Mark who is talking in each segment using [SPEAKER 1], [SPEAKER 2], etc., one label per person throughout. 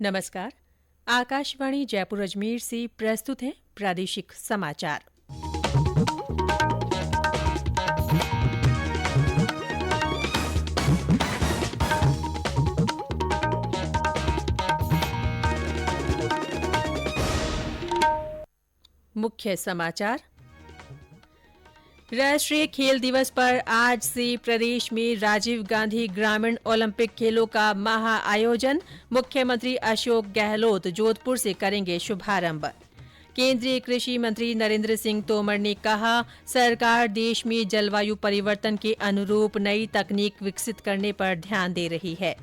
[SPEAKER 1] नमस्कार। आकाशवाणी जयपुर अजमेर से प्रस्तुत है प्रादेशिक समाचार। मुख्य समाचार। राष्ट्रीय खेल दिवस पर आज से प्रदेश में राजीव गांधी ग्रामीण ओलंपिक खेलों का महा आयोजन। मुख्यमंत्री अशोक गहलोत जोधपुर से करेंगे शुभारंभ। केंद्रीय कृषि मंत्री नरेंद्र सिंह तोमर ने कहा, सरकार देश में जलवायु परिवर्तन के अनुरूप नई तकनीक विकसित करने पर ध्यान दे रही है।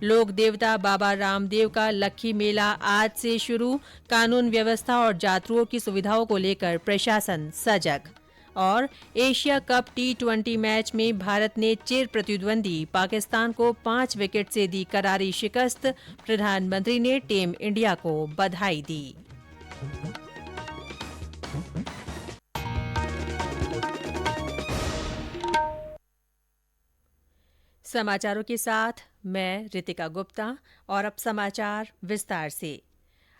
[SPEAKER 1] लोक देवता बाबा रामदेव का लक्खी मेला आज से शुरू। कानून व्यवस्था और यात्रियों की सुविधाओं को लेकर प्रशासन सजग। और एशिया कप T20 मैच में भारत ने चिर प्रतिद्वंदी पाकिस्तान को 5 विकेट से दी करारी शिकस्त। प्रधानमंत्री ने टीम इंडिया को बधाई दी। समाचारों के साथ मैं रितिका गुप्ता। और अब समाचार विस्तार से।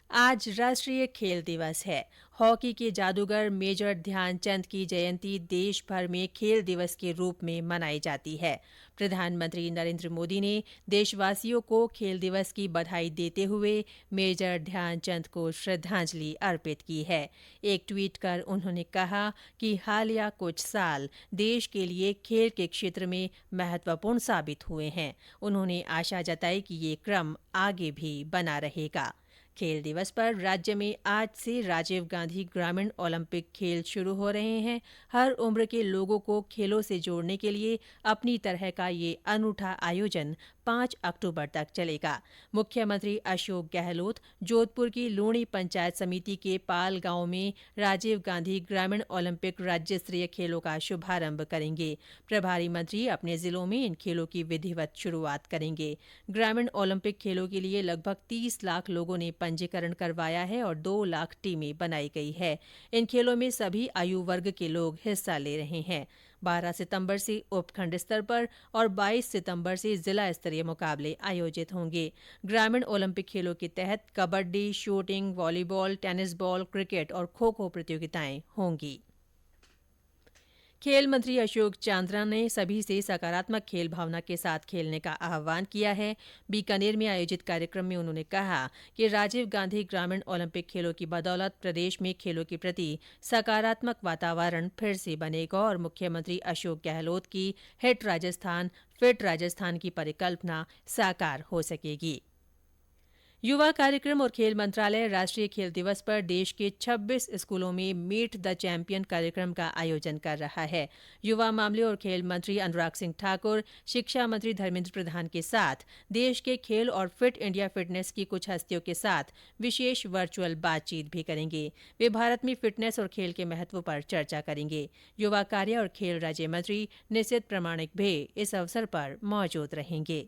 [SPEAKER 1] आज राष्ट्रीय खेल दिवस है। हॉकी के जादूगर मेजर ध्यानचंद की जयंती देश भर में खेल दिवस के रूप में मनाई जाती है। प्रधानमंत्री नरेंद्र मोदी ने देशवासियों को खेल दिवस की बधाई देते हुए मेजर ध्यानचंद को श्रद्धांजलि अर्पित की है। एक ट्वीट कर उन्होंने कहा कि हालिया कुछ साल देश के लिए खेल के क्षेत्र में महत्वपूर्ण साबित हुए हैं। उन्होंने आशा जताई कि ये क्रम आगे भी बना रहेगा। खेल दिवस पर राज्य में आज से राजीव गांधी ग्रामीण ओलंपिक खेल शुरू हो रहे हैं। हर उम्र के लोगों को खेलों से जोड़ने के लिए अपनी तरह का ये अनूठा आयोजन 5 अक्टूबर तक चलेगा। मुख्यमंत्री अशोक गहलोत जोधपुर की लूणी पंचायत समिति के पाल गांव में राजीव गांधी ग्रामीण ओलंपिक राज्य स्तरीय खेलों का शुभारंभ करेंगे। प्रभारी मंत्री अपने जिलों में इन खेलों की विधिवत शुरुआत करेंगे। ग्रामीण ओलंपिक खेलों के लिए लगभग 30 लाख लोगों ने पंजीकरण करवाया है और 2 लाख टीमें बनाई गई है। इन खेलों में सभी आयु वर्ग के लोग हिस्सा ले रहे हैं। 12 सितंबर से उपखंड स्तर पर और 22 सितंबर से जिला स्तरीय मुकाबले आयोजित होंगे। ग्रामीण ओलंपिक खेलों के तहत kabaddi, shooting, volleyball, tennis ball, cricket और खो खो प्रतियोगिताएं होंगी। खेल मंत्री अशोक चांदना ने सभी से सकारात्मक खेल भावना के साथ खेलने का आह्वान किया है। बीकानेर में आयोजित कार्यक्रम में उन्होंने कहा कि राजीव गांधी ग्रामीण ओलंपिक खेलों की बदौलत प्रदेश में खेलों के प्रति सकारात्मक वातावरण फिर से बनेगा और मुख्यमंत्री अशोक गहलोत की हिट राजस्थान फिट राजस्थान की परिकल्पना साकार हो सकेगी। युवा कार्यक्रम और खेल मंत्रालय राष्ट्रीय खेल दिवस पर देश के 26 स्कूलों में मीट द चैंपियन कार्यक्रम का आयोजन कर रहा है। युवा मामले और खेल मंत्री अनुराग सिंह ठाकुर, शिक्षा मंत्री धर्मेंद्र प्रधान के साथ देश के खेल और फिट इंडिया फिटनेस की कुछ हस्तियों के साथ विशेष वर्चुअल बातचीत भी करेंगे। वे भारत में फिटनेस और खेल के महत्व पर चर्चा करेंगे। युवा कार्य और खेल राज्य मंत्री निशित प्रामाणिक भी इस अवसर पर मौजूद रहेंगे।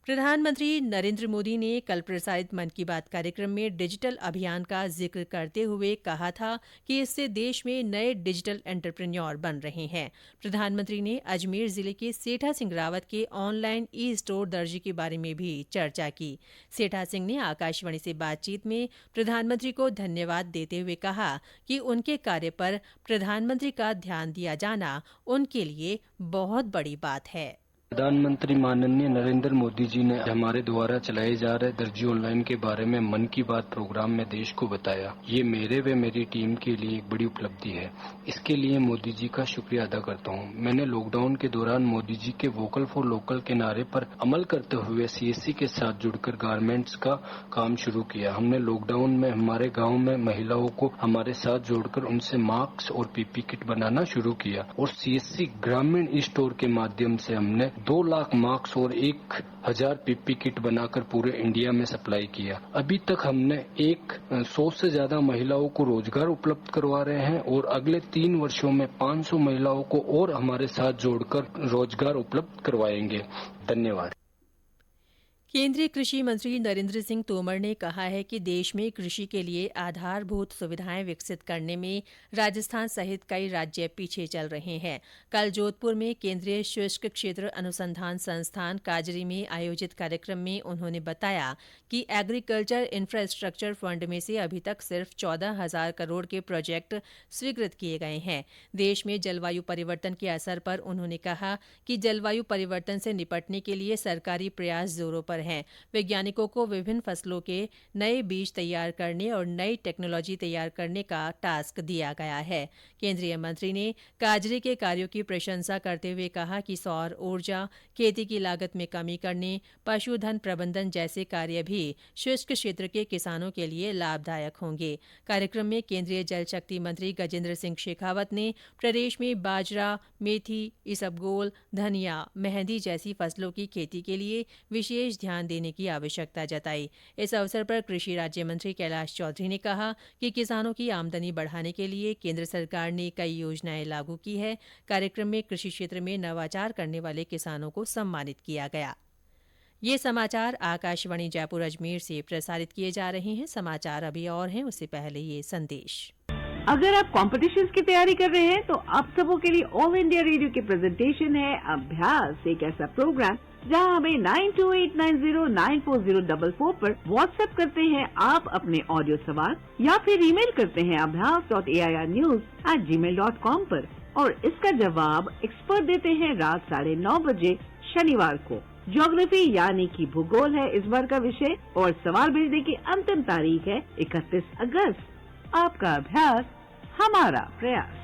[SPEAKER 1] प्रधानमंत्री नरेंद्र मोदी ने कल प्रसारित मन की बात कार्यक्रम में डिजिटल अभियान का जिक्र करते हुए कहा था कि इससे देश में नए डिजिटल एंटरप्रेन्योर बन रहे हैं। प्रधानमंत्री ने अजमेर जिले के सेठा सिंह रावत के ऑनलाइन ई स्टोर दर्जी के बारे में भी चर्चा की। सेठा सिंह ने आकाशवाणी से बातचीत में प्रधानमंत्री को धन्यवाद देते हुए कहा कि उनके कार्य पर प्रधानमंत्री का ध्यान दिया जाना उनके लिए बहुत बड़ी बात है।
[SPEAKER 2] प्रधानमंत्री माननीय नरेंद्र मोदी जी ने हमारे द्वारा चलाए जा रहे दर्जी ऑनलाइन के बारे में मन की बात प्रोग्राम में देश को बताया। ये मेरे व मेरी टीम के लिए एक बड़ी उपलब्धि है। इसके लिए मोदी जी का शुक्रिया अदा करता हूँ। मैंने लॉकडाउन के दौरान मोदी जी के वोकल फॉर लोकल के नारे पर अमल करते हुए सीएससी के साथ जुड़कर गारमेंट्स का काम शुरू किया। हमने लॉकडाउन में हमारे गाँव में महिलाओं को हमारे साथ जोड़कर उनसे मास्क और पीपी किट बनाना शुरू किया और सीएससी ग्रामीण ई स्टोर के माध्यम से हमने 2 लाख मास्क और 1000 पीपी किट बनाकर पूरे इंडिया में सप्लाई किया। अभी तक हमने 100 से ज्यादा महिलाओं को रोजगार उपलब्ध करवा रहे हैं और अगले 3 वर्षों में 500 महिलाओं को और हमारे साथ जोड़कर रोजगार उपलब्ध करवाएंगे। धन्यवाद।
[SPEAKER 1] केंद्रीय कृषि मंत्री नरेंद्र सिंह तोमर ने कहा है कि देश में कृषि के लिए आधारभूत सुविधाएं विकसित करने में राजस्थान सहित कई राज्य पीछे चल रहे हैं। कल जोधपुर में केंद्रीय शुष्क क्षेत्र अनुसंधान संस्थान काजरी में आयोजित कार्यक्रम में उन्होंने बताया कि एग्रीकल्चर इंफ्रास्ट्रक्चर फंड में से अभी तक सिर्फ 14,000 करोड़ के प्रोजेक्ट स्वीकृत किए गए हैं। देश में जलवायु परिवर्तन के असर पर उन्होंने कहा कि जलवायु परिवर्तन से निपटने के लिए सरकारी प्रयास जोरों पर हैं। वैज्ञानिकों को विभिन्न फसलों के नए बीज तैयार करने और नई टेक्नोलॉजी तैयार करने का टास्क दिया गया है। केंद्रीय मंत्री ने काजरी के कार्यों की प्रशंसा करते हुए कहा कि सौर ऊर्जा, खेती की लागत में कमी करने, पशुधन प्रबंधन जैसे कार्य भी शुष्क क्षेत्र के किसानों के लिए लाभदायक होंगे। कार्यक्रम में केंद्रीय जल शक्ति मंत्री गजेंद्र सिंह शेखावत ने प्रदेश में बाजरा, मेथी, इसबगोल, धनिया, मेहंदी जैसी फसलों की खेती के लिए विशेष ध्यान देने की आवश्यकता जताई। इस अवसर पर कृषि राज्य मंत्री कैलाश चौधरी ने कहा कि किसानों की आमदनी बढ़ाने के लिए केंद्र सरकार ने कई योजनाएं लागू की है। कार्यक्रम में कृषि क्षेत्र में नवाचार करने वाले किसानों को सम्मानित किया गया। ये समाचार आकाशवाणी जयपुर अजमेर से प्रसारित किए जा रहे हैं। समाचार अभी और हैं, उससे पहले ये संदेश।
[SPEAKER 3] अगर आप कॉम्पिटिशन्स की तैयारी कर रहे हैं तो आप सबों के लिए ऑल इंडिया रेडियो की प्रेजेंटेशन है अभ्यास, एक ऐसा प्रोग्राम जहां हमें 9289094044 पर व्हाट्सएप करते हैं आप अपने ऑडियो सवाल या फिर ईमेल करते हैं abhyas.airnews@gmail.com पर और इसका जवाब एक्सपर्ट देते हैं रात 9:30 बजे शनिवार को। ज्योग्राफी यानी कि भूगोल है इस बार का विषय और सवाल भेजने की अंतिम तारीख है 31 अगस्त। आपका अभ्यास हमारा प्रयास।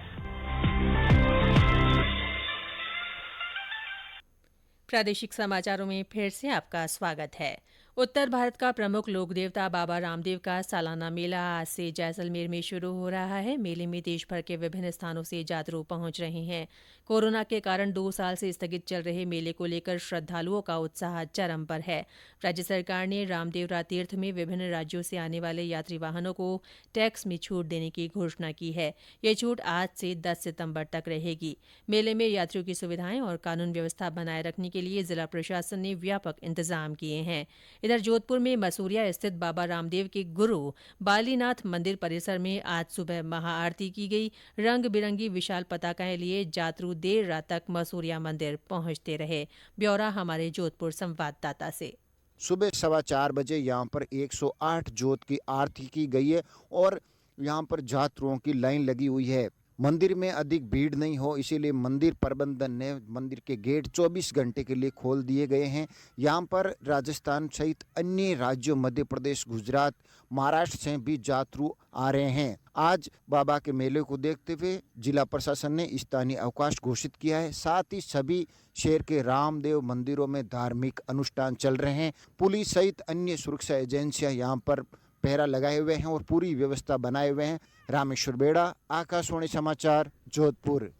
[SPEAKER 1] प्रादेशिक समाचारों में फिर से आपका स्वागत है। उत्तर भारत का प्रमुख लोक देवता बाबा रामदेव का सालाना मेला आज से जैसलमेर में शुरू हो रहा है। मेले में देश भर के विभिन्न स्थानों से जातरू पहुंच रहे हैं। कोरोना के कारण 2 साल से स्थगित चल रहे मेले को लेकर श्रद्धालुओं का उत्साह चरम पर है। राज्य सरकार ने रामदेवरा तीर्थ में विभिन्न राज्यों से आने वाले यात्री वाहनों को टैक्स में छूट देने की घोषणा की है। ये छूट आज से 10 सितंबर तक रहेगी। मेले में यात्रियों की सुविधाएं और कानून व्यवस्था बनाए रखने के लिए जिला प्रशासन ने व्यापक इंतजाम किए हैं। इधर जोधपुर में मसूरिया स्थित बाबा रामदेव के गुरु बालीनाथ मंदिर परिसर में आज सुबह महाआरती की गई। रंग बिरंगी विशाल पताकाएं लिए जातरू देर रात तक मसूरिया मंदिर पहुंचते रहे। ब्यौरा हमारे जोधपुर संवाददाता से।
[SPEAKER 4] सुबह 4:15 बजे यहाँ पर 108 जोत की आरती की गई है और यहाँ पर जातरुओं की लाइन लगी हुई है। मंदिर में अधिक भीड़ नहीं हो इसीलिए मंदिर प्रबंधन ने मंदिर के गेट 24 घंटे के लिए खोल दिए गए हैं। यहाँ पर राजस्थान सहित अन्य राज्यों मध्य प्रदेश, गुजरात, महाराष्ट्र से भी जातरू आ रहे हैं। आज बाबा के मेले को देखते हुए जिला प्रशासन ने स्थानीय अवकाश घोषित किया है। साथ ही सभी शहर के रामदेव मंदिरों में धार्मिक अनुष्ठान चल रहे हैं। पुलिस सहित अन्य सुरक्षा एजेंसियां यहाँ पर पहरा लगाए हुए हैं और पूरी व्यवस्था बनाए हुए हैं। रामेश्वर बेड़ा, आकाशवाणी समाचार, जोधपुर।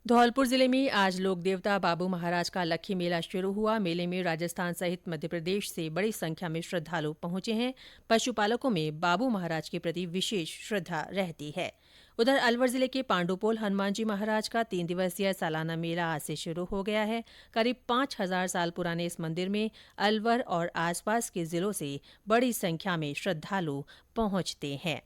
[SPEAKER 1] धौलपुर जिले में आज लोक देवता बाबू महाराज का लक्खी मेला शुरू हुआ। मेले में राजस्थान सहित मध्य प्रदेश से बड़ी संख्या में श्रद्धालु पहुंचे हैं। पशुपालकों में बाबू महाराज के प्रति विशेष श्रद्धा रहती है। उधर अलवर जिले के पांडुपोल हनुमान जी महाराज का 3 दिवसीय सालाना मेला आज से शुरू हो गया है। करीब 5000 साल पुराने इस मंदिर में अलवर और आसपास के जिलों से बड़ी संख्या में श्रद्धालु पहुंचते हैं।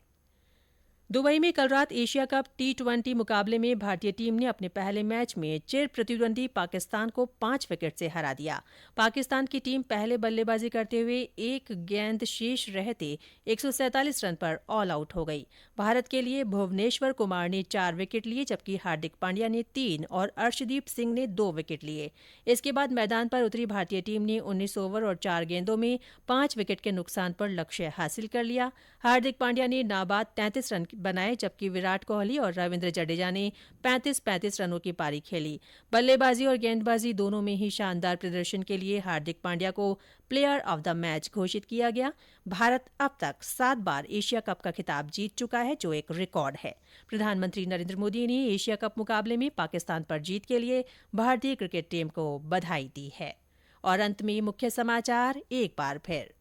[SPEAKER 1] दुबई में कल रात एशिया कप T20 मुकाबले में भारतीय टीम ने अपने पहले मैच में चिर प्रतिद्वंदी पाकिस्तान को 5 विकेट से हरा दिया। पाकिस्तान की टीम पहले बल्लेबाजी करते हुए एक गेंद शेष रहते 147 रन पर ऑल आउट हो गई। भारत के लिए भुवनेश्वर कुमार ने 4 विकेट लिए जबकि हार्दिक पांड्या ने 3 और अर्शदीप सिंह ने 2 विकेट लिए। इसके बाद मैदान पर उतरी भारतीय टीम ने 19 ओवर और 4 गेंदों में 5 विकेट के नुकसान पर लक्ष्य हासिल कर लिया। हार्दिक पांड्या ने नाबाद 33 रन बनाए जबकि विराट कोहली और रविंद्र जडेजा ने 35-35 रनों की पारी खेली। बल्लेबाजी और गेंदबाजी दोनों में ही शानदार प्रदर्शन के लिए हार्दिक पांड्या को प्लेयर ऑफ द मैच घोषित किया गया। भारत अब तक 7 बार एशिया कप का खिताब जीत चुका है, जो एक रिकॉर्ड है। प्रधानमंत्री नरेंद्र मोदी ने एशिया कप मुकाबले में पाकिस्तान पर जीत के लिए भारतीय क्रिकेट टीम को बधाई दी है। और अंत में मुख्य समाचार एक बार फिर।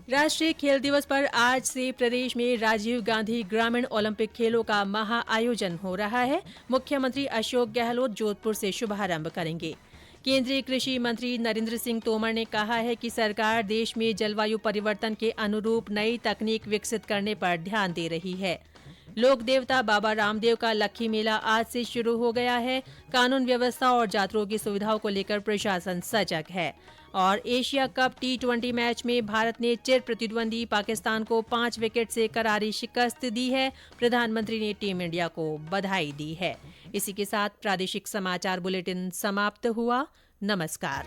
[SPEAKER 1] राष्ट्रीय खेल दिवस पर आज से प्रदेश में राजीव गांधी ग्रामीण ओलंपिक खेलों का महा आयोजन हो रहा है। मुख्यमंत्री अशोक गहलोत जोधपुर से शुभारंभ करेंगे। केंद्रीय कृषि मंत्री नरेंद्र सिंह तोमर ने कहा है कि सरकार देश में जलवायु परिवर्तन के अनुरूप नई तकनीक विकसित करने पर ध्यान दे रही है। लोक देवता बाबा रामदेव का लक्खी मेला आज से शुरू हो गया है। कानून व्यवस्था और यात्रियों की सुविधाओं को लेकर प्रशासन सजग है। और एशिया कप T20 मैच में भारत ने चिर प्रतिद्वंदी पाकिस्तान को 5 विकेट से करारी शिकस्त दी है। प्रधानमंत्री ने टीम इंडिया को बधाई दी है। इसी के साथ प्रादेशिक समाचार बुलेटिन समाप्त हुआ। नमस्कार।